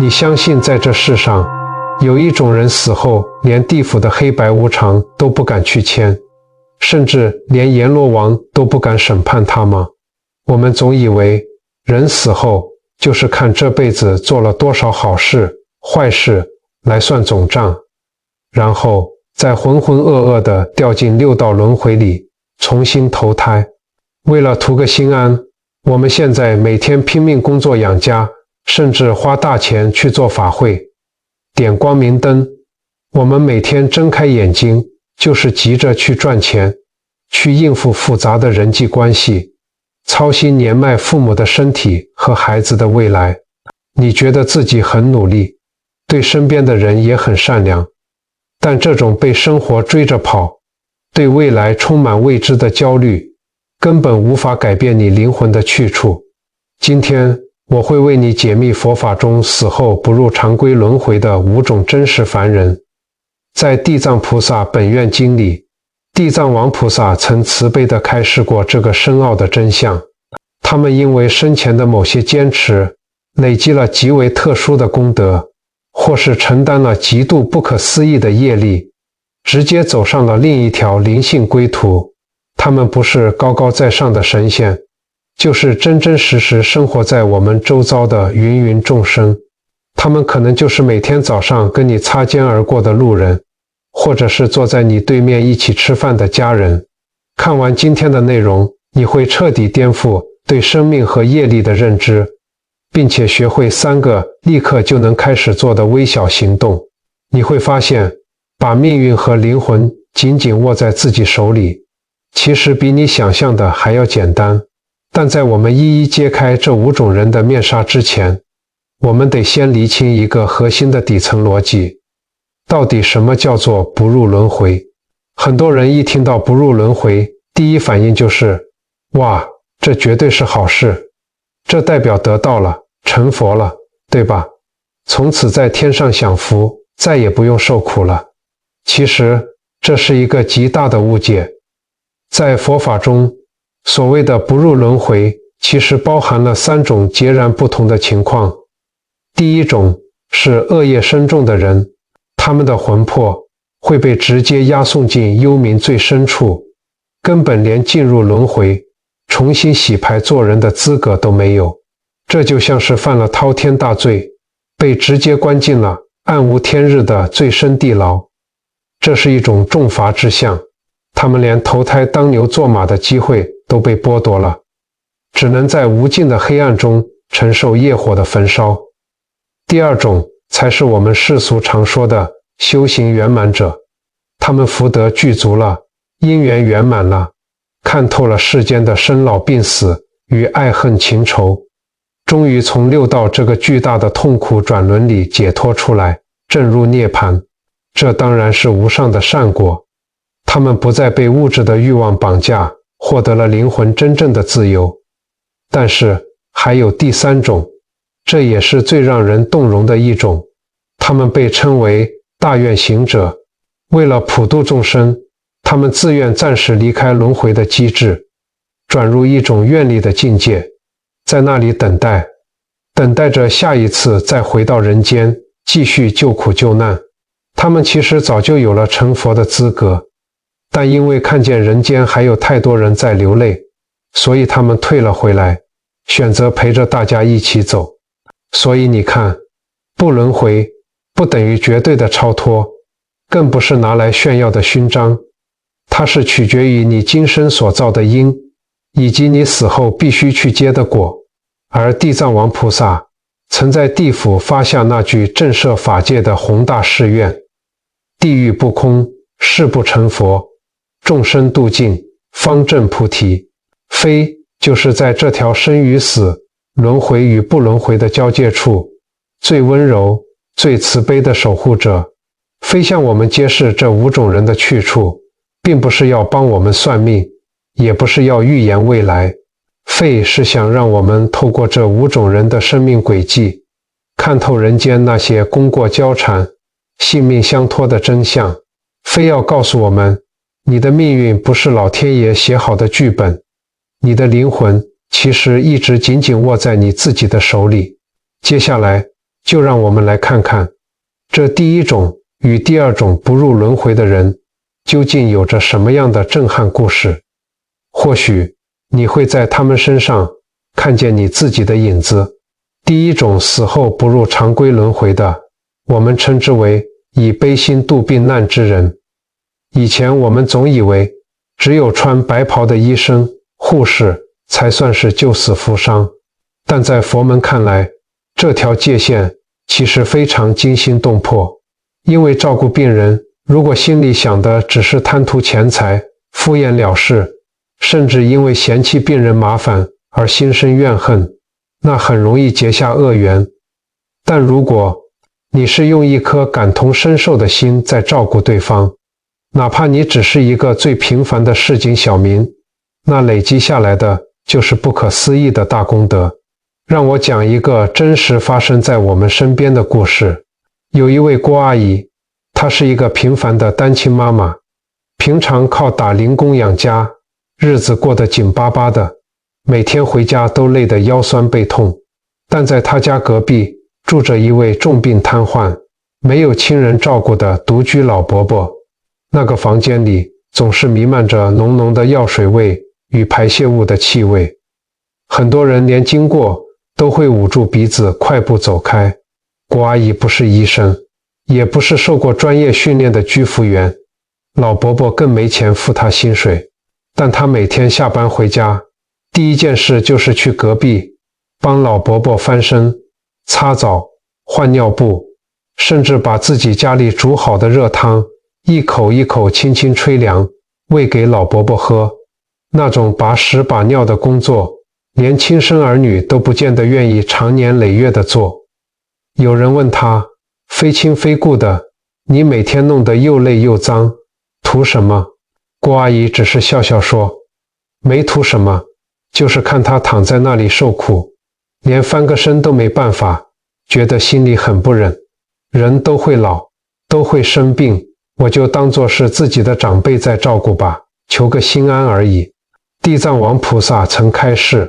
你相信在这世上有一种人死后连地府的黑白无常都不敢去签，甚至连阎罗王都不敢审判他吗？我们总以为人死后就是看这辈子做了多少好事坏事来算总账，然后再浑浑噩噩地掉进六道轮回里重新投胎。为了图个心安，我们现在每天拼命工作养家，甚至花大钱去做法会点光明灯。我们每天睁开眼睛就是急着去赚钱，去应付复杂的人际关系，操心年迈父母的身体和孩子的未来。你觉得自己很努力，对身边的人也很善良，但这种被生活追着跑，对未来充满未知的焦虑，根本无法改变你灵魂的去处。今天我会为你解密佛法中死后不入常规轮回的5种真实凡人。在地藏菩萨本愿经里，地藏王菩萨曾慈悲地开示过这个深奥的真相。他们因为生前的某些坚持，累积了极为特殊的功德，或是承担了极度不可思议的业力，直接走上了另一条灵性归途。他们不是高高在上的神仙，就是真真实实生活在我们周遭的芸芸众生。他们可能就是每天早上跟你擦肩而过的路人，或者是坐在你对面一起吃饭的家人。看完今天的内容，你会彻底颠覆对生命和业力的认知，并且学会3个立刻就能开始做的微小行动。你会发现，把命运和灵魂紧紧握在自己手里，其实比你想象的还要简单。但在我们一一揭开这5种人的面纱之前，我们得先厘清一个核心的底层逻辑。到底什么叫做不入轮回？很多人一听到不入轮回，第一反应就是哇，这绝对是好事，这代表得到了，成佛了，对吧？从此在天上享福，再也不用受苦了。其实这是一个极大的误解。在佛法中，所谓的不入轮回其实包含了3种截然不同的情况。第一种是恶业深重的人，他们的魂魄会被直接押送进幽冥最深处，根本连进入轮回重新洗牌做人的资格都没有。这就像是犯了滔天大罪，被直接关进了暗无天日的最深地牢。这是一种重罚之相，他们连投胎当牛做马的机会都被剥夺了，只能在无尽的黑暗中承受业火的焚烧。第二种才是我们世俗常说的修行圆满者，他们福德具足了，因缘圆满了，看透了世间的生老病死与爱恨情仇，终于从6道这个巨大的痛苦转轮里解脱出来，证入涅槃。这当然是无上的善果，他们不再被物质的欲望绑架，获得了灵魂真正的自由。但是还有第3种，这也是最让人动容的一种，他们被称为大愿行者。为了普度众生，他们自愿暂时离开轮回的机制，转入一种愿力的境界，在那里等待着下一次再回到人间，继续救苦救难。他们其实早就有了成佛的资格，但因为看见人间还有太多人在流泪，所以他们退了回来，选择陪着大家一起走。所以你看，不轮回不等于绝对的超脱，更不是拿来炫耀的勋章，它是取决于你今生所造的因，以及你死后必须去结的果。而地藏王菩萨曾在地府发下那句震慑法界的宏大誓愿：地狱不空，誓不成佛，众生度尽，方证菩提。非就是在这条生与死、轮回与不轮回的交界处，最温柔、最慈悲的守护者。非向我们揭示这5种人的去处，并不是要帮我们算命，也不是要预言未来。非是想让我们透过这5种人的生命轨迹，看透人间那些功过交缠、性命相托的真相。非要告诉我们，你的命运不是老天爷写好的剧本，你的灵魂其实一直紧紧握在你自己的手里。接下来就让我们来看看，这第一种与第二种不入轮回的人，究竟有着什么样的震撼故事。或许你会在他们身上看见你自己的影子。第一种死后不入常规轮回的，我们称之为以悲心度病难之人。以前我们总以为只有穿白袍的医生、护士才算是救死扶伤，但在佛门看来，这条界限其实非常惊心动魄。因为照顾病人，如果心里想的只是贪图钱财、敷衍了事，甚至因为嫌弃病人麻烦而心生怨恨，那很容易结下恶缘。但如果你是用一颗感同身受的心在照顾对方，哪怕你只是一个最平凡的市井小民，那累积下来的就是不可思议的大功德。让我讲一个真实发生在我们身边的故事。有一位郭阿姨，她是一个平凡的单亲妈妈，平常靠打零工养家，日子过得紧巴巴的，每天回家都累得腰酸背痛。但在她家隔壁住着一位重病瘫痪、没有亲人照顾的独居老伯伯。那个房间里总是弥漫着浓浓的药水味与排泄物的气味，很多人连经过都会捂住鼻子快步走开。郭阿姨不是医生，也不是受过专业训练的居服员，老伯伯更没钱付她薪水，但她每天下班回家，第一件事就是去隔壁帮老伯伯翻身、擦澡、换尿布，甚至把自己家里煮好的热汤一口一口轻轻吹凉，喂给老伯伯喝。那种把屎把尿的工作，连亲生儿女都不见得愿意长年累月地做。有人问他，非亲非故的，你每天弄得又累又脏，图什么？郭阿姨只是笑笑说，没图什么，就是看他躺在那里受苦，连翻个身都没办法，觉得心里很不忍。人都会老，都会生病，我就当作是自己的长辈在照顾吧，求个心安而已。地藏王菩萨曾开示，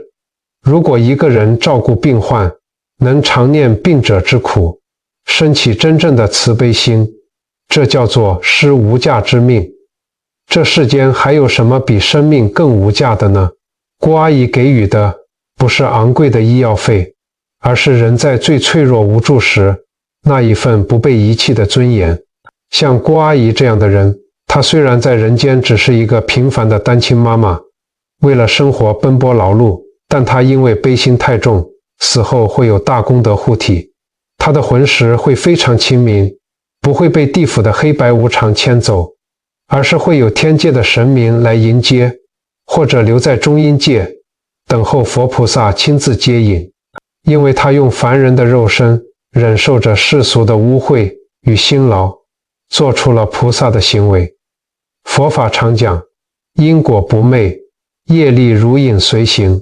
如果一个人照顾病患，能常念病者之苦，生起真正的慈悲心，这叫做施无价之命。这世间还有什么比生命更无价的呢？郭阿姨给予的不是昂贵的医药费，而是人在最脆弱无助时那一份不被遗弃的尊严。像郭阿姨这样的人，她虽然在人间只是一个平凡的单亲妈妈，为了生活奔波劳碌，但她因为悲心太重，死后会有大功德护体。她的魂识会非常清明，不会被地府的黑白无常牵走，而是会有天界的神明来迎接，或者留在中阴界，等候佛菩萨亲自接引。因为她用凡人的肉身，忍受着世俗的污秽与辛劳，做出了菩萨的行为。佛法常讲，因果不昧，业力如影随形。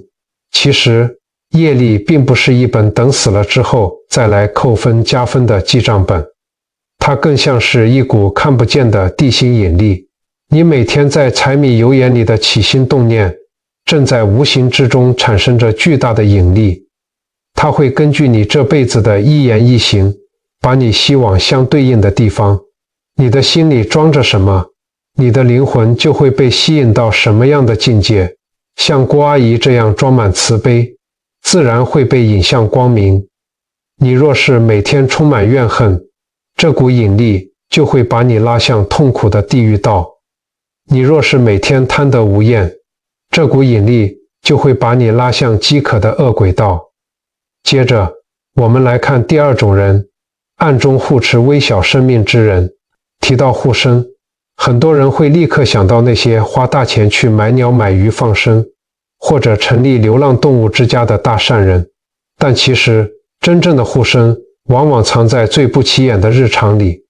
其实业力并不是一本等死了之后再来扣分加分的记账本，它更像是一股看不见的地心引力。你每天在柴米油盐里的起心动念，正在无形之中产生着巨大的引力。它会根据你这辈子的一言一行，把你吸往相对应的地方。你的心里装着什么，你的灵魂就会被吸引到什么样的境界。像郭阿姨这样装满慈悲，自然会被引向光明。你若是每天充满怨恨，这股引力就会把你拉向痛苦的地狱道。你若是每天贪得无厌，这股引力就会把你拉向饥渴的恶鬼道。接着我们来看第二种人，暗中护持微小生命之人。提到护生，很多人会立刻想到那些花大钱去买鸟买鱼放生，或者成立流浪动物之家的大善人。但其实真正的护生往往藏在最不起眼的日常里，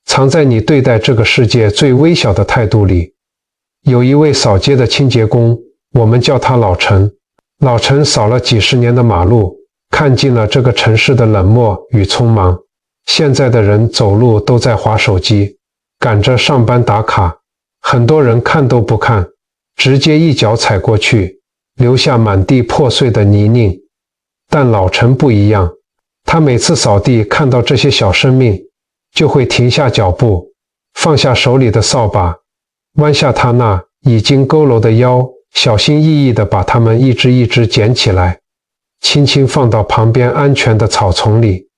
藏在你对待这个世界最微小的态度里。有一位扫街的清洁工，我们叫他老陈。老陈扫了几十年的马路，看尽了这个城市的冷漠与匆忙。现在的人走路都在滑手机，赶着上班打卡，很多人看都不看，直接一脚踩过去，留下满地破碎的泥泞。但老陈不一样，他每次扫地看到这些小生命，就会停下脚步，放下手里的扫把，弯下他那已经佝偻的腰，小心翼翼地把它们一只一只捡起来，轻轻放到旁边安全的草丛里。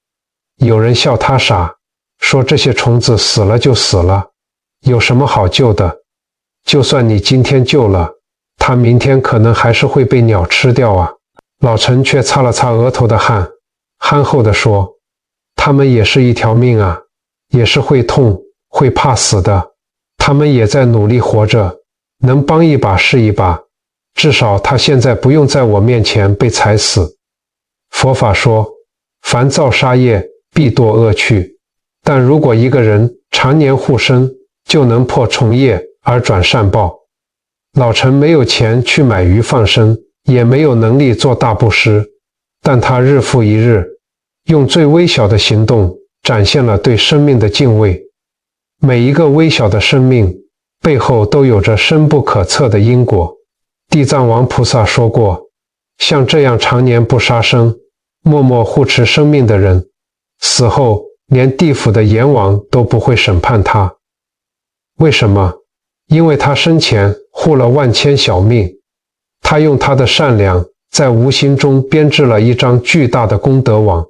有人笑他傻，说这些虫子死了就死了，有什么好救的？就算你今天救了，它明天可能还是会被鸟吃掉啊。老陈却擦了擦额头的汗，憨厚地说，它们也是一条命啊，也是会痛，会怕死的，它们也在努力活着，能帮一把是一把，至少它现在不用在我面前被踩死。佛法说，凡造杀业，必堕恶趣，但如果一个人常年护身，就能破重业而转善报。老陈没有钱去买鱼放生，也没有能力做大布施，但他日复一日，用最微小的行动展现了对生命的敬畏。每一个微小的生命背后都有着深不可测的因果。地藏王菩萨说过，像这样常年不杀生，默默护持生命的人，死后连地府的阎王都不会审判他。为什么？因为他生前护了万千小命，他用他的善良在无形中编织了一张巨大的功德网。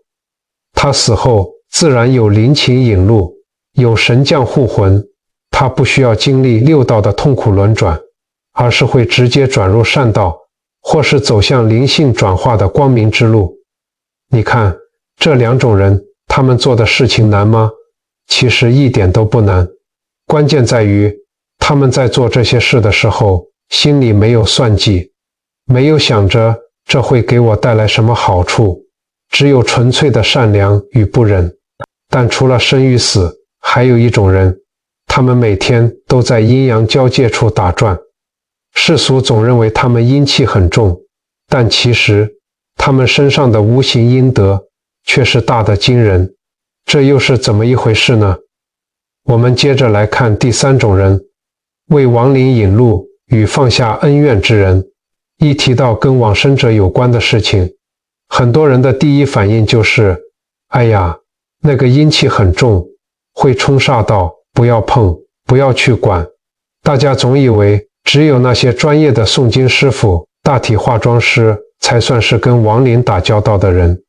他死后自然有灵禽引路，有神将护魂，他不需要经历六道的痛苦轮转，而是会直接转入善道，或是走向灵性转化的光明之路。你看，这两种人，他们做的事情难吗？其实一点都不难，关键在于他们在做这些事的时候，心里没有算计，没有想着这会给我带来什么好处，只有纯粹的善良与不忍。但除了生与死，还有一种人，他们每天都在阴阳交界处打转。世俗总认为他们阴气很重，但其实他们身上的无形阴德却是大得惊人。这又是怎么一回事呢？我们接着来看第三种人，为亡灵引路与放下恩怨之人。一提到跟往生者有关的事情，很多人的第一反应就是，哎呀，那个阴气很重，会冲煞到，不要碰，不要去管。大家总以为只有那些专业的诵经师傅、大体化妆师才算是跟亡灵打交道的人。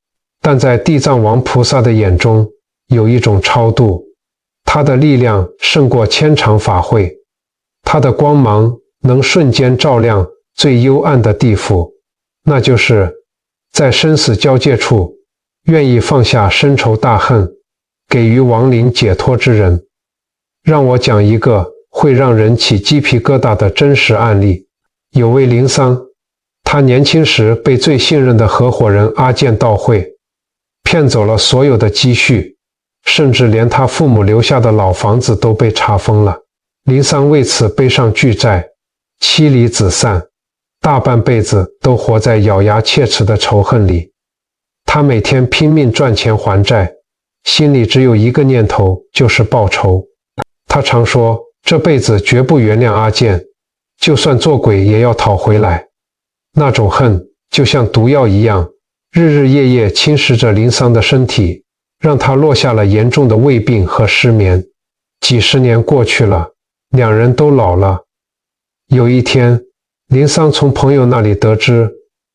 但在地藏王菩萨的眼中，有一种超度，他的力量胜过千场法会，他的光芒能瞬间照亮最幽暗的地府，那就是在生死交界处愿意放下深仇大恨，给予亡灵解脱之人。让我讲一个会让人起鸡皮疙瘩的真实案例。有位灵桑，他年轻时被最信任的合伙人阿健盗贿，骗走了所有的积蓄，甚至连他父母留下的老房子都被查封了。灵桑为此背上巨债，妻离子散，大半辈子都活在咬牙切齿的仇恨里。他每天拼命赚钱还债，心里只有一个念头，就是报仇。他常说，这辈子绝不原谅阿健，就算做鬼也要讨回来。那种恨就像毒药一样，日日夜夜侵蚀着灵桑的身体，让他落下了严重的胃病和失眠。几十年过去了，两人都老了。有一天，灵桑从朋友那里得知，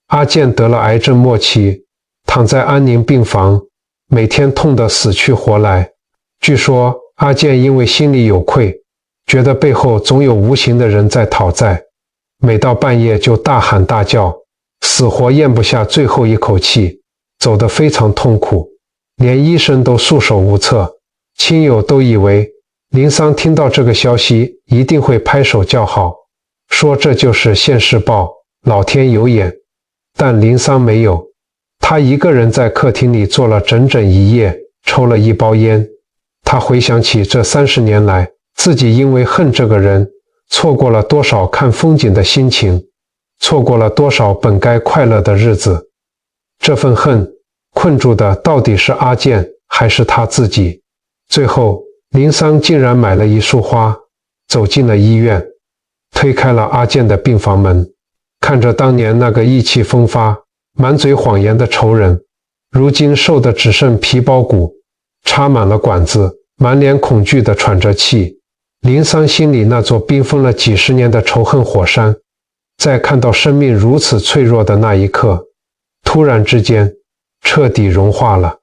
阿健得了癌症末期，躺在安宁病房，每天痛得死去活来。据说阿健因为心里有愧，觉得背后总有无形的人在讨债，每到半夜就大喊大叫，死活咽不下最后一口气，走得非常痛苦，连医生都束手无策。亲友都以为灵桑听到这个消息一定会拍手叫好，说这就是现世报，老天有眼。但灵桑没有，他一个人在客厅里坐了整整一夜，抽了一包烟。他回想起这30年来，自己因为恨这个人，错过了多少看风景的心情，错过了多少本该快乐的日子。这份恨困住的到底是阿健还是他自己？最后灵桑竟然买了一束花，走进了医院，推开了阿健的病房门，看着当年那个意气风发、满嘴谎言的仇人，如今瘦得只剩皮包骨，插满了管子，满脸恐惧地喘着气。林桑心里那座冰封了几十年的仇恨火山，在看到生命如此脆弱的那一刻，突然之间彻底融化了。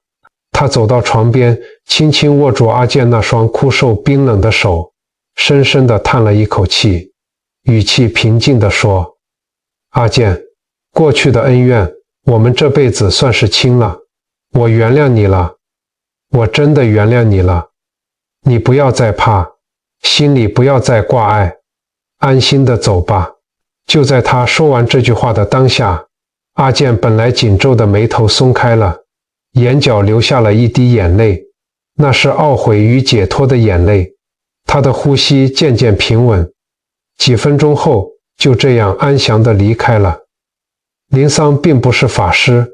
他走到床边，轻轻握住阿健那双枯瘦冰冷的手，深深地叹了一口气，语气平静地说：阿健，过去的恩怨我们这辈子算是清了，我原谅你了，我真的原谅你了。你不要再怕，心里不要再挂碍，安心地走吧。就在他说完这句话的当下，阿健本来紧皱的眉头松开了，眼角流下了一滴眼泪，那是懊悔与解脱的眼泪。他的呼吸渐渐平稳，几分钟后就这样安详地离开了。林桑并不是法师，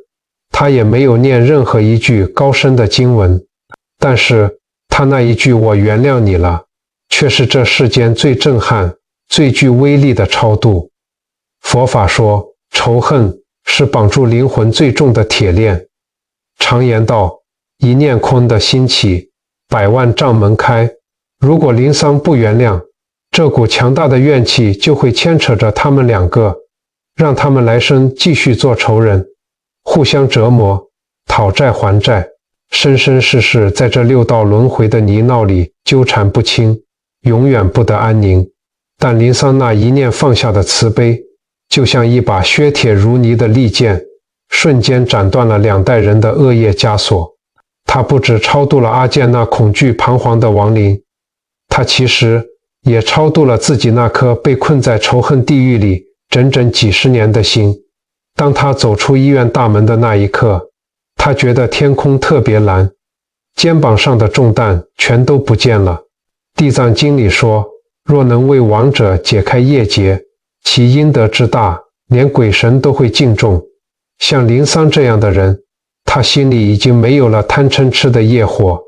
他也没有念任何一句高深的经文，但是他那一句我原谅你了，却是这世间最震撼、最具威力的超度。佛法说，仇恨是绑住灵魂最重的铁链。常言道，一念空的兴起，百万障门开。如果林桑不原谅，这股强大的怨气就会牵扯着他们两个，让他们来生继续做仇人，互相折磨，讨债还债，生生世世在这六道轮回的泥淖里纠缠不清，永远不得安宁。但林桑那一念放下的慈悲，就像一把削铁如泥的利剑，瞬间斩断了2代人的恶业枷锁。他不只超度了阿健那恐惧彷徨的亡灵，他其实也超度了自己那颗被困在仇恨地狱里整整几十年的心。当他走出医院大门的那一刻，他觉得天空特别蓝，肩膀上的重担全都不见了。地藏经里说，若能为亡者解开业结，其阴德之大，连鬼神都会敬重。像林桑这样的人，他心里已经没有了贪嗔痴的业火，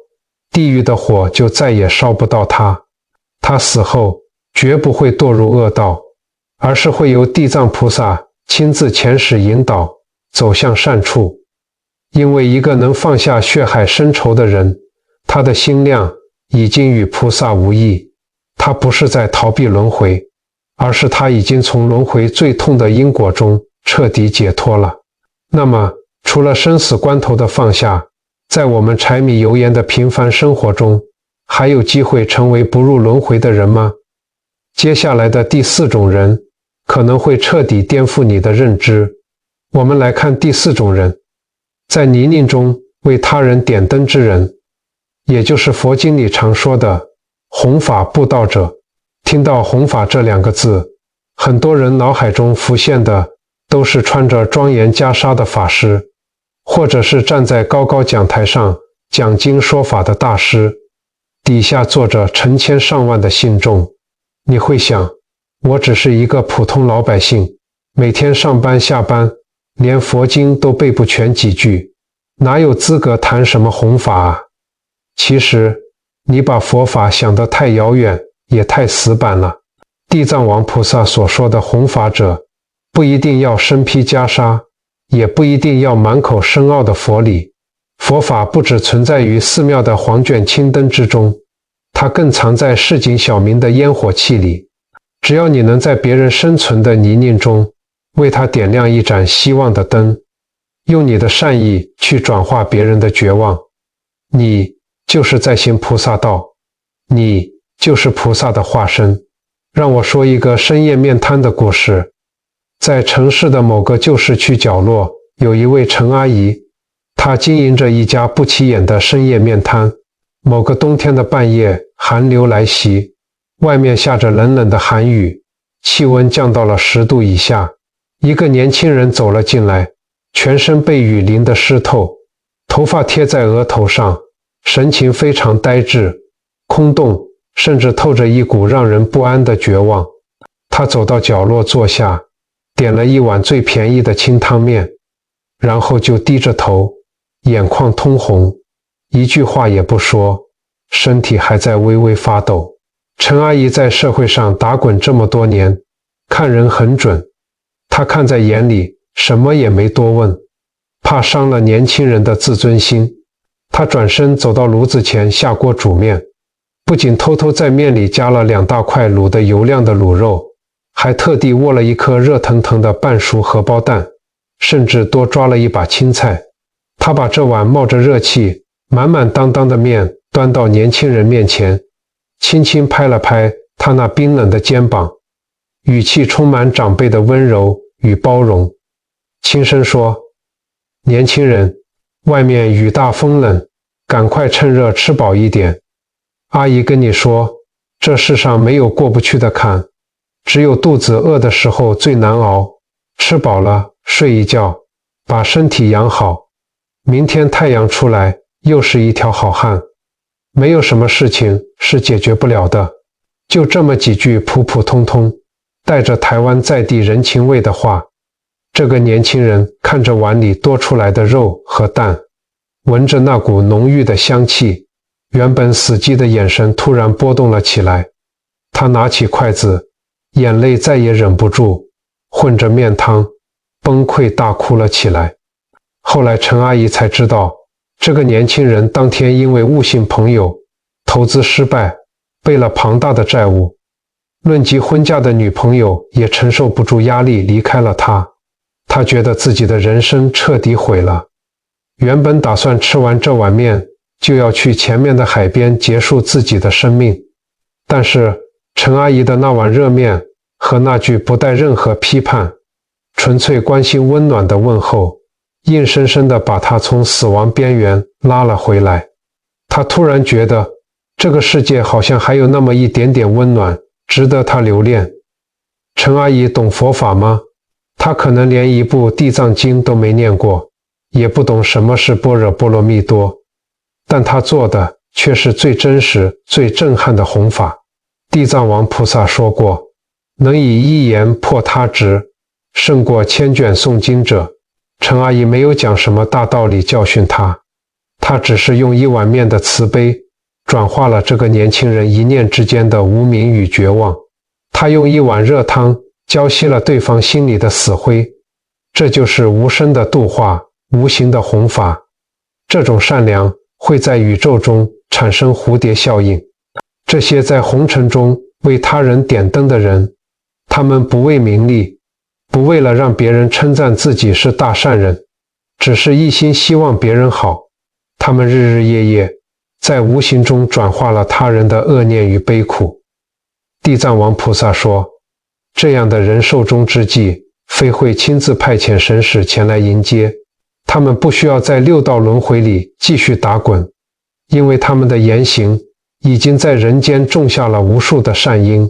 地狱的火就再也烧不到他。他死后绝不会堕入恶道，而是会由地藏菩萨亲自遣使引导，走向善处。因为一个能放下血海深仇的人，他的心量已经与菩萨无异。他不是在逃避轮回，而是他已经从轮回最痛的因果中彻底解脱了。那么除了生死关头的放下，在我们柴米油盐的平凡生活中，还有机会成为不入轮回的人吗？接下来的第4种人可能会彻底颠覆你的认知。我们来看第4种人，在泥泞中为他人点灯之人，也就是佛经里常说的弘法布道者。听到弘法这2个字，很多人脑海中浮现的都是穿着庄严袈裟的法师，或者是站在高高讲台上讲经说法的大师，底下坐着成千上万的信众。你会想，我只是一个普通老百姓，每天上班下班，连佛经都背不全几句，哪有资格谈什么弘法啊？其实你把佛法想得太遥远，也太死板了。地藏王菩萨所说的弘法者，不一定要身披袈裟，也不一定要满口深奥的佛理。佛法不只存在于寺庙的黄卷青灯之中，它更藏在市井小民的烟火气里。只要你能在别人生存的泥泞中，为他点亮一盏希望的灯，用你的善意去转化别人的绝望，你就是在行菩萨道，你就是菩萨的化身。让我说一个深夜面瘫的故事。在城市的某个旧市区角落，有一位陈阿姨，她经营着一家不起眼的深夜面摊。某个冬天的半夜，寒流来袭，外面下着冷冷的寒雨，气温降到了10度以下。一个年轻人走了进来，全身被雨淋得湿透，头发贴在额头上，神情非常呆滞、空洞，甚至透着一股让人不安的绝望。他走到角落坐下，点了一碗最便宜的清汤面，然后就低着头，眼眶通红，一句话也不说，身体还在微微发抖。陈阿姨在社会上打滚这么多年，看人很准，她看在眼里，什么也没多问。怕伤了年轻人的自尊心，他转身走到炉子前下锅煮面，不仅偷偷在面里加了2大块卤得油亮的卤肉，还特地握了一颗热腾腾的半熟荷包蛋，甚至多抓了一把青菜。他把这碗冒着热气、满满当当的面端到年轻人面前，轻轻拍了拍他那冰冷的肩膀，语气充满长辈的温柔与包容，轻声说：“年轻人，外面雨大风冷，赶快趁热吃饱一点。阿姨跟你说，这世上没有过不去的坎，只有肚子饿的时候最难熬。吃饱了，睡一觉，把身体养好，明天太阳出来，又是一条好汉。没有什么事情是解决不了的。”就这么几句普普通通，带着台湾在地人情味的话，这个年轻人看着碗里多出来的肉和蛋，闻着那股浓郁的香气，原本死寂的眼神突然波动了起来。他拿起筷子，眼泪再也忍不住，混着面汤，崩溃大哭了起来。后来陈阿姨才知道，这个年轻人当天因为误信朋友，投资失败，背了庞大的债务，论及婚嫁的女朋友也承受不住压力离开了他。他觉得自己的人生彻底毁了，原本打算吃完这碗面就要去前面的海边结束自己的生命，但是陈阿姨的那碗热面和那句不带任何批判，纯粹关心温暖的问候，硬生生地把他从死亡边缘拉了回来。他突然觉得这个世界好像还有那么一点点温暖，值得他留恋。陈阿姨懂佛法吗？她可能连一部《地藏经》都没念过，也不懂什么是般若波罗蜜多，但她做的却是最真实、最震撼的弘法。地藏王菩萨说过，能以一言破他执，胜过千卷诵经者。陈阿姨没有讲什么大道理教训他，她只是用一碗面的慈悲转化了这个年轻人一念之间的无明与绝望。她用一碗热汤浇熄了对方心里的死灰，这就是无声的度化，无形的弘法。这种善良会在宇宙中产生蝴蝶效应。这些在红尘中为他人点灯的人，他们不为名利，不为了让别人称赞自己是大善人，只是一心希望别人好。他们日日夜夜在无形中转化了他人的恶念与悲苦。地藏王菩萨说，这样的人寿终之际，非会亲自派遣神使前来迎接，他们不需要在6道轮回里继续打滚，因为他们的言行已经在人间种下了无数的善因，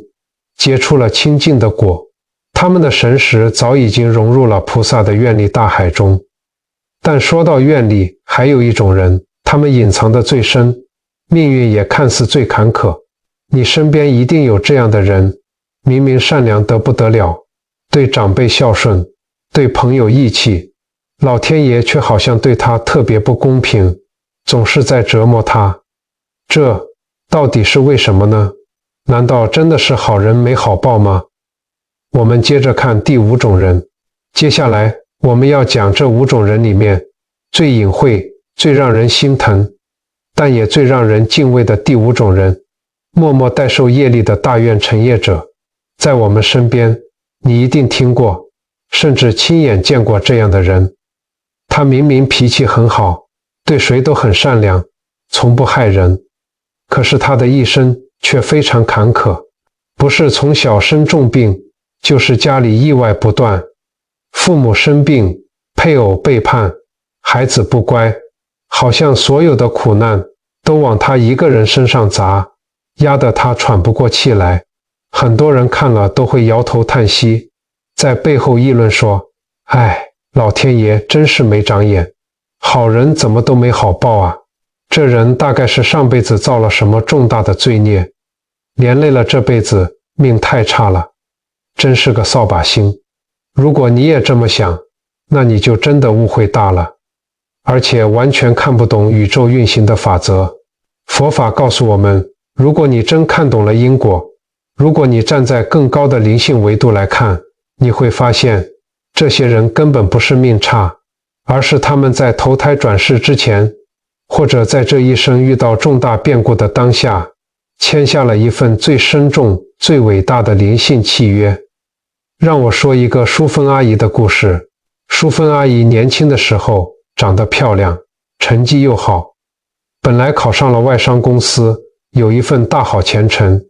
结出了清净的果。他们的神识早已经融入了菩萨的愿力大海中。但说到愿力，还有一种人，他们隐藏得最深，命运也看似最坎坷。你身边一定有这样的人，明明善良得不得了，对长辈孝顺，对朋友义气，老天爷却好像对他特别不公平，总是在折磨他。这到底是为什么呢？难道真的是好人没好报吗？我们接着看第5种人。接下来我们要讲这5种人里面最隐晦、最让人心疼，但也最让人敬畏的第5种人，默默代受业力的大愿成业者。在我们身边，你一定听过，甚至亲眼见过这样的人。他明明脾气很好，对谁都很善良，从不害人，可是他的一生却非常坎坷，不是从小生重病，就是家里意外不断，父母生病，配偶背叛，孩子不乖，好像所有的苦难都往他一个人身上砸，压得他喘不过气来。很多人看了都会摇头叹息，在背后议论说，哎，老天爷真是没长眼，好人怎么都没好报啊，这人大概是上辈子造了什么重大的罪孽，连累了这辈子命太差了，真是个扫把星。如果你也这么想，那你就真的误会大了，而且完全看不懂宇宙运行的法则。佛法告诉我们，如果你真看懂了因果，如果你站在更高的灵性维度来看，你会发现这些人根本不是命差，而是他们在投胎转世之前，或者在这一生遇到重大变故的当下，签下了一份最深重、最伟大的灵性契约。让我说一个淑芬阿姨的故事。淑芬阿姨年轻的时候长得漂亮，成绩又好，本来考上了外商公司，有一份大好前程，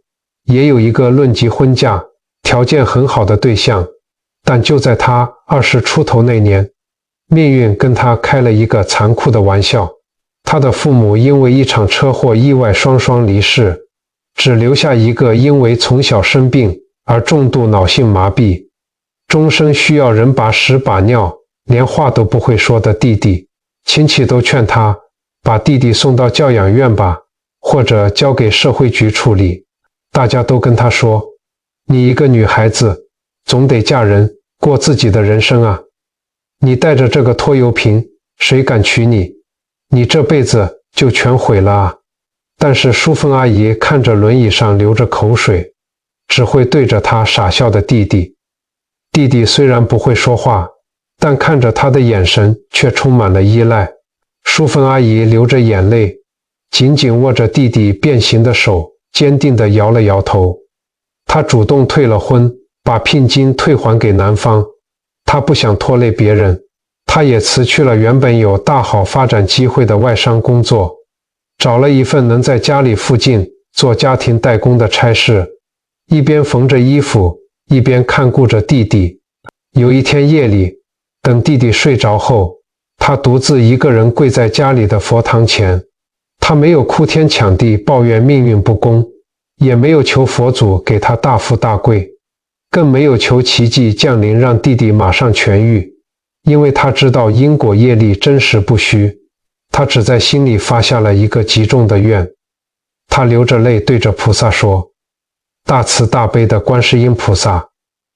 也有一个论及婚嫁、条件很好的对象。但就在她20出头那年，命运跟她开了一个残酷的玩笑。她的父母因为一场车祸意外双双离世，只留下一个因为从小生病而重度脑性麻痹，终生需要人把屎把尿，连话都不会说的弟弟。亲戚都劝他把弟弟送到教养院吧，或者交给社会局处理。大家都跟他说，你一个女孩子，总得嫁人，过自己的人生啊。你带着这个拖油瓶，谁敢娶你？你这辈子就全毁了啊！但是淑芬阿姨看着轮椅上流着口水，只会对着他傻笑的弟弟。弟弟虽然不会说话，但看着他的眼神却充满了依赖。淑芬阿姨流着眼泪，紧紧握着弟弟变形的手，坚定地摇了摇头。她主动退了婚，把聘金退还给男方。她不想拖累别人，她也辞去了原本有大好发展机会的外商工作，找了一份能在家里附近做家庭代工的差事，一边缝着衣服，一边看顾着弟弟。有一天夜里，等弟弟睡着后，他独自一个人跪在家里的佛堂前。他没有哭天抢地抱怨命运不公，也没有求佛祖给他大富大贵，更没有求奇迹降临让弟弟马上痊愈，因为他知道因果业力真实不虚。他只在心里发下了一个极重的愿。他流着泪对着菩萨说，大慈大悲的观世音菩萨，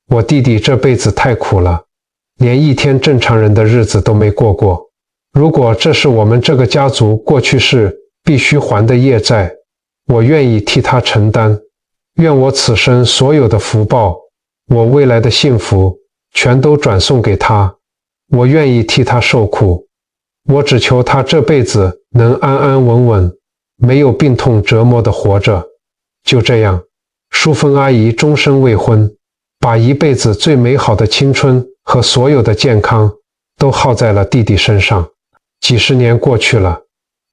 我弟弟这辈子太苦了，连一天正常人的日子都没过过。如果这是我们这个家族过去世必须还的业债，我愿意替他承担。愿我此生所有的福报，我未来的幸福，全都转送给他。我愿意替他受苦。我只求他这辈子能安安稳稳，没有病痛折磨的活着。就这样，淑芬阿姨终身未婚，把一辈子最美好的青春和所有的健康都耗在了弟弟身上。几十年过去了，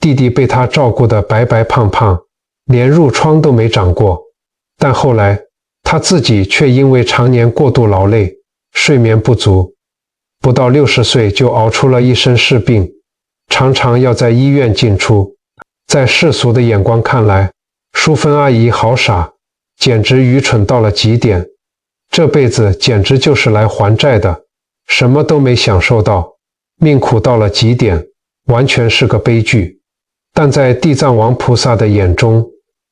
弟弟被她照顾得白白胖胖，连褥疮都没长过。但后来，他自己却因为常年过度劳累，睡眠不足，不到60岁就熬出了一身是病，常常要在医院进出。在世俗的眼光看来，淑芬阿姨好傻，简直愚蠢到了极点。这辈子简直就是来还债的，什么都没享受到，命苦到了极点，完全是个悲剧。但在地藏王菩萨的眼中，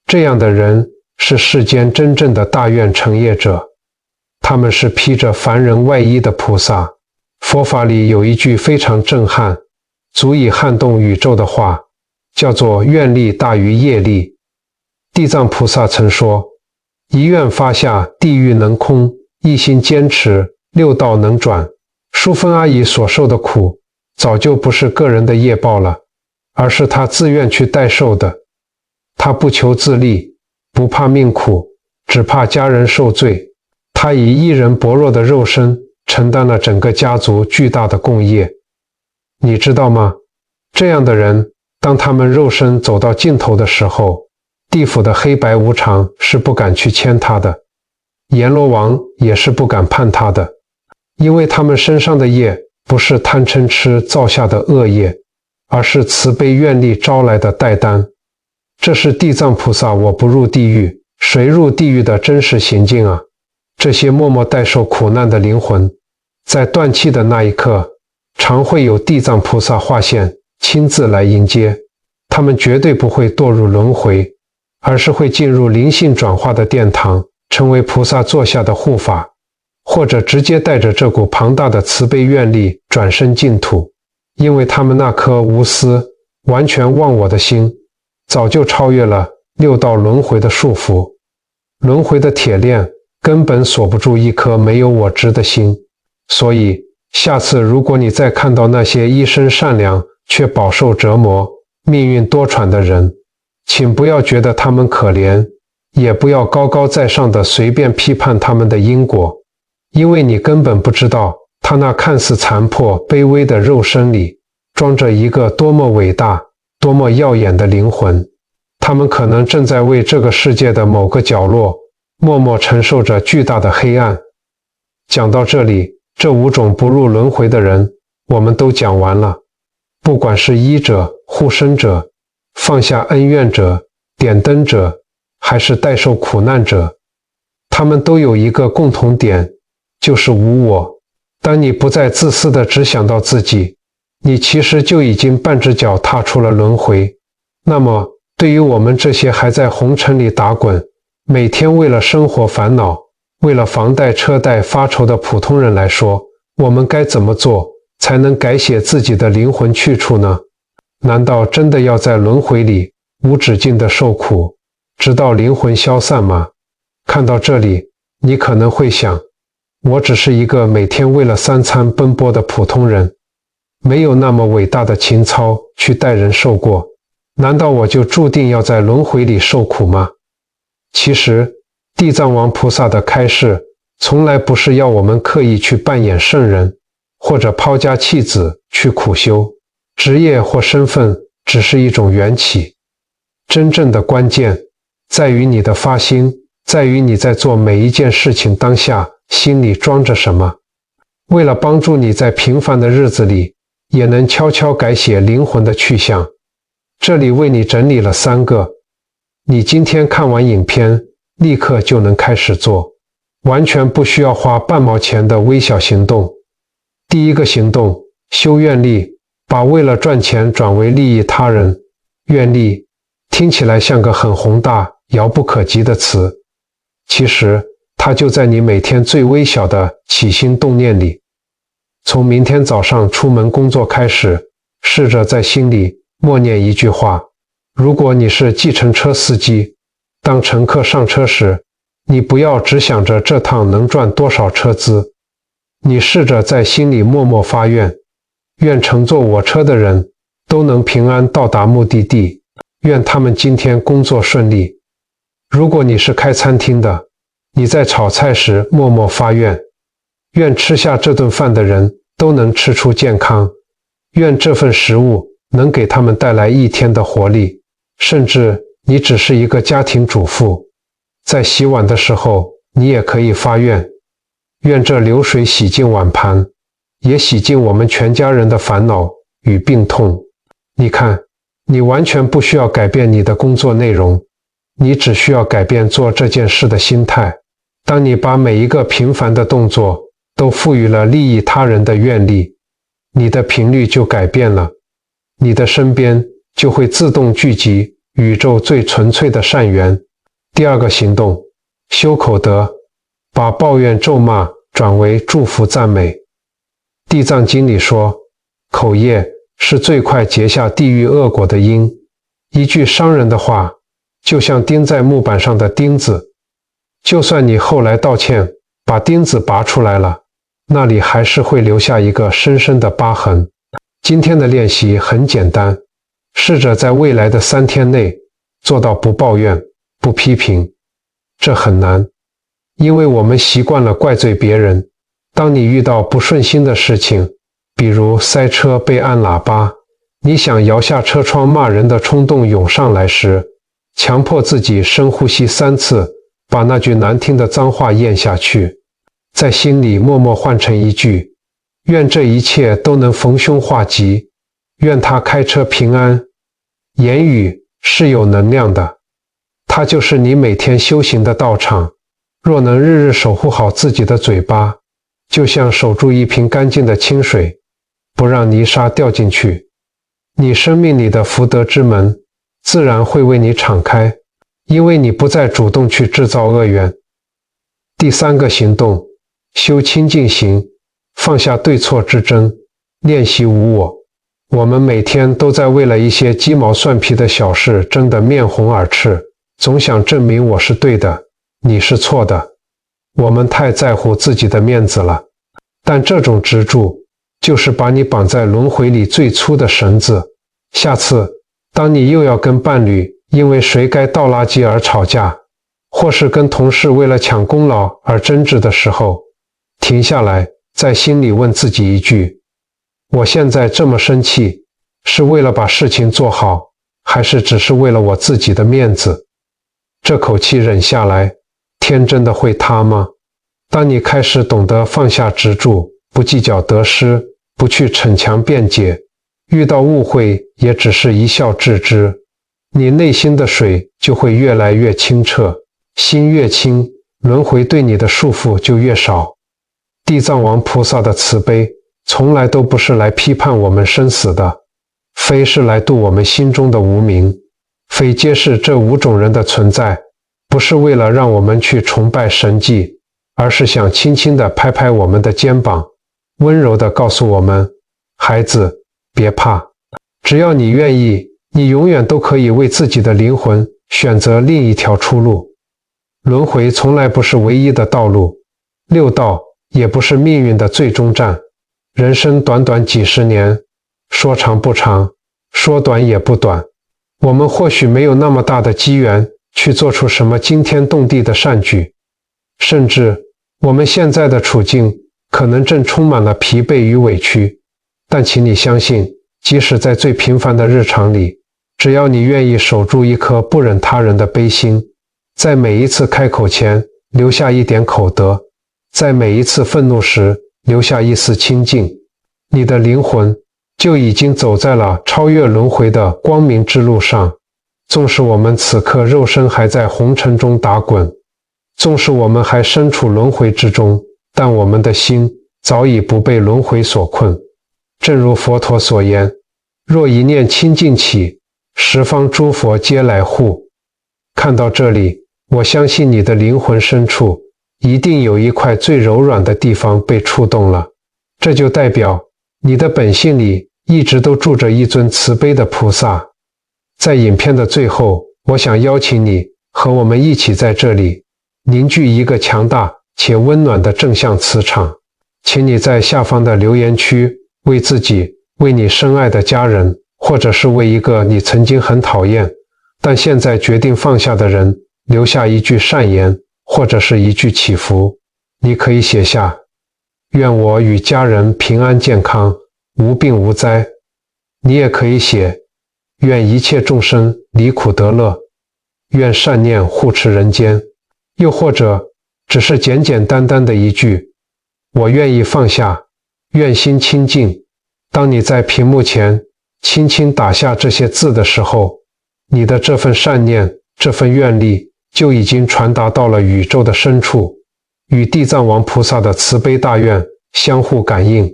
这样的人是世间真正的大愿成业者，他们是披着凡人外衣的菩萨。佛法里有一句非常震撼，足以撼动宇宙的话，叫做愿力大于业力。地藏菩萨曾说，一愿发下，地狱能空；一心坚持，六道能转。淑芬阿姨所受的苦，早就不是个人的业报了，而是她自愿去代受的。她不求自利，不怕命苦，只怕家人受罪。她以一人薄弱的肉身，承担了整个家族巨大的共业。你知道吗？这样的人，当他们肉身走到尽头的时候，地府的黑白无常是不敢去牵他的，阎罗王也是不敢判他的，因为他们身上的业不是贪嗔痴造下的恶业，而是慈悲愿力招来的代单。这是地藏菩萨我不入地狱，谁入地狱的真实行径啊！这些默默代受苦难的灵魂，在断气的那一刻，常会有地藏菩萨化现，亲自来迎接。他们绝对不会堕入轮回，而是会进入灵性转化的殿堂，成为菩萨座下的护法，或者直接带着这股庞大的慈悲愿力转身净土。因为他们那颗无私、完全忘我的心，早就超越了六道轮回的束缚。轮回的铁链根本锁不住一颗没有我执的心，所以下次如果你再看到那些一生善良却饱受折磨、命运多舛的人，请不要觉得他们可怜，也不要高高在上的随便批判他们的因果，因为你根本不知道他那看似残破卑微的肉身里装着一个多么伟大、多么耀眼的灵魂。他们可能正在为这个世界的某个角落默默承受着巨大的黑暗。讲到这里，这5种不入轮回的人我们都讲完了。不管是医者、护身者、放下恩怨者、点灯者，还是代受苦难者，他们都有一个共同点，就是无我。当你不再自私地只想到自己，你其实就已经半只脚踏出了轮回。那么对于我们这些还在红尘里打滚，每天为了生活烦恼，为了房贷车贷发愁的普通人来说，我们该怎么做才能改写自己的灵魂去处呢？难道真的要在轮回里无止境的受苦，直到灵魂消散吗？看到这里，你可能会想，我只是一个每天为了3餐奔波的普通人，没有那么伟大的情操去待人受过，难道我就注定要在轮回里受苦吗？其实，地藏王菩萨的开示从来不是要我们刻意去扮演圣人，或者抛家弃子去苦修，职业或身份只是一种缘起。真正的关键在于你的发心，在于你在做每一件事情当下心里装着什么。为了帮助你在平凡的日子里也能悄悄改写灵魂的去向，这里为你整理了3个，你今天看完影片立刻就能开始做，完全不需要花半毛钱的微小行动。第一个行动，修愿力，把为了赚钱转为利益他人。愿力听起来像个很宏大、遥不可及的词，其实它就在你每天最微小的起心动念里。从明天早上出门工作开始，试着在心里默念一句话。如果你是计程车司机，当乘客上车时，你不要只想着这趟能赚多少车资，你试着在心里默默发愿，愿乘坐我车的人都能平安到达目的地，愿他们今天工作顺利。如果你是开餐厅的，你在炒菜时默默发愿，愿吃下这顿饭的人都能吃出健康，愿这份食物能给他们带来1天的活力。甚至你只是一个家庭主妇，在洗碗的时候你也可以发愿，愿这流水洗净碗盘，也洗净我们全家人的烦恼与病痛。你看，你完全不需要改变你的工作内容，你只需要改变做这件事的心态。当你把每一个平凡的动作都赋予了利益他人的愿力，你的频率就改变了，你的身边就会自动聚集宇宙最纯粹的善缘。第二个行动，修口德，把抱怨咒骂转为祝福赞美。地藏经里说，口业是最快结下地狱恶果的因，一句伤人的话就像钉在木板上的钉子，就算你后来道歉把钉子拔出来了，那里还是会留下一个深深的疤痕。今天的练习很简单，试着在未来的3天内做到不抱怨、不批评。这很难，因为我们习惯了怪罪别人。当你遇到不顺心的事情，比如塞车被按喇叭，你想摇下车窗骂人的冲动涌上来时，强迫自己深呼吸3次，把那句难听的脏话咽下去，在心里默默换成一句，愿这一切都能逢凶化吉，愿他开车平安。言语是有能量的，它就是你每天修行的道场。若能日日守护好自己的嘴巴，就像守住一瓶干净的清水，不让泥沙掉进去，你生命里的福德之门自然会为你敞开，因为你不再主动去制造恶缘。第3个行动，修清净行，放下对错之争，练习无我。我们每天都在为了一些鸡毛蒜皮的小事争得面红耳赤，总想证明我是对的，你是错的。我们太在乎自己的面子了，但这种执着就是把你绑在轮回里最粗的绳子。下次，当你又要跟伴侣因为谁该倒垃圾而吵架，或是跟同事为了抢功劳而争执的时候，停下来，在心里问自己一句：我现在这么生气，是为了把事情做好，还是只是为了我自己的面子？这口气忍下来，天真的会塌吗？当你开始懂得放下执着，不计较得失，不去逞强辩解，遇到误会也只是一笑置之，你内心的水就会越来越清澈，心越清，轮回对你的束缚就越少。地藏王菩萨的慈悲从来都不是来批判我们生死的，非是来度我们心中的无明，非揭示这5种人的存在，不是为了让我们去崇拜神迹，而是想轻轻地拍拍我们的肩膀，温柔地告诉我们：孩子，别怕，只要你愿意，你永远都可以为自己的灵魂选择另一条出路。轮回从来不是唯一的道路，6道也不是命运的最终站。人生短短几十年，说长不长，说短也不短。我们或许没有那么大的机缘去做出什么惊天动地的善举，甚至我们现在的处境可能正充满了疲惫与委屈，但请你相信，即使在最平凡的日常里，只要你愿意守住一颗不忍他人的悲心，在每一次开口前留下一点口德，在每一次愤怒时留下一丝清净，你的灵魂就已经走在了超越轮回的光明之路上。纵使我们此刻肉身还在红尘中打滚，纵使我们还身处轮回之中，但我们的心早已不被轮回所困。正如佛陀所言，若一念清净起，十方诸佛皆来护。看到这里，我相信你的灵魂深处一定有一块最柔软的地方被触动了，这就代表你的本性里一直都住着一尊慈悲的菩萨。在影片的最后，我想邀请你和我们一起在这里凝聚一个强大且温暖的正向磁场。请你在下方的留言区为自己、为你深爱的家人，或者是为一个你曾经很讨厌但现在决定放下的人留下一句善言，或者是一句祈福。你可以写下：愿我与家人平安健康，无病无灾。你也可以写：愿一切众生离苦得乐，愿善念护持人间。又或者只是简简单单的一句：我愿意放下，愿心清净。当你在屏幕前轻轻打下这些字的时候，你的这份善念，这份愿力就已经传达到了宇宙的深处，与地藏王菩萨的慈悲大愿相互感应。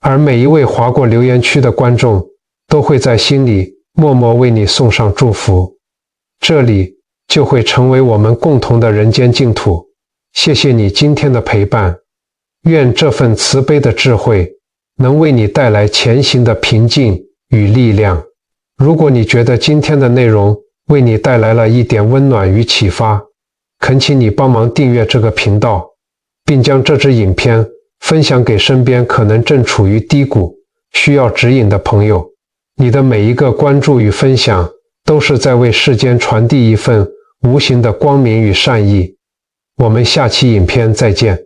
而每一位划过留言区的观众都会在心里默默为你送上祝福，这里就会成为我们共同的人间净土。谢谢你今天的陪伴，愿这份慈悲的智慧能为你带来前行的平静与力量。如果你觉得今天的内容为你带来了一点温暖与启发，恳请你帮忙订阅这个频道，并将这支影片分享给身边可能正处于低谷、需要指引的朋友。你的每一个关注与分享，都是在为世间传递一份无形的光明与善意。我们下期影片再见。